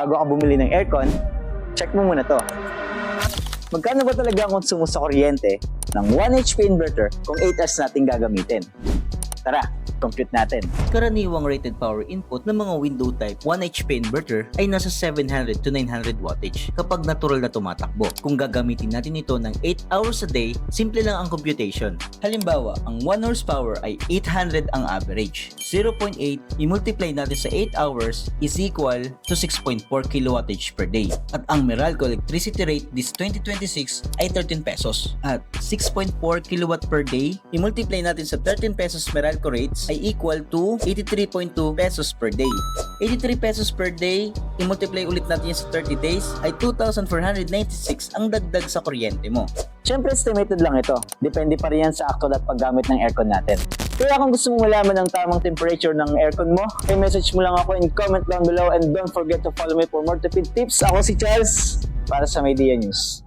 bago ka bumili ng aircon, check mo muna to. Magkano ba talaga ang konsumo sa kuryente ng 1 HP inverter kung 8 hours natin gagamitin? Tara, compute natin. Karaniwang rated power input ng mga window type 1 HP inverter ay nasa 700 to 900 wattage kapag natural na tumatakbo. Kung gagamitin natin ito ng 8 hours a day, simple lang ang computation. Halimbawa, ang 1 horsepower ay 800 ang average. 0.8 i-multiply natin sa 8 hours is equal to 6.4 kilowattage per day. At ang Meralco electricity rate this 2026 ay 13 pesos. At 6.4 kilowatt per day, i-multiply natin sa 13 pesos Meralco rates ay equal to 83.2 pesos per day. 83 pesos per day, i-multiply ulit natin yan sa 30 days, ay 2,496 ang dagdag sa kuryente mo. Siyempre, estimated lang ito. Depende pa rin yan sa actual at paggamit ng aircon natin. Kaya kung gusto mong malaman ang tamang temperature ng aircon mo, i-message mo lang ako in comment down below and don't forget to follow me for more tipid tips. Ako si Charles para sa Maydia News.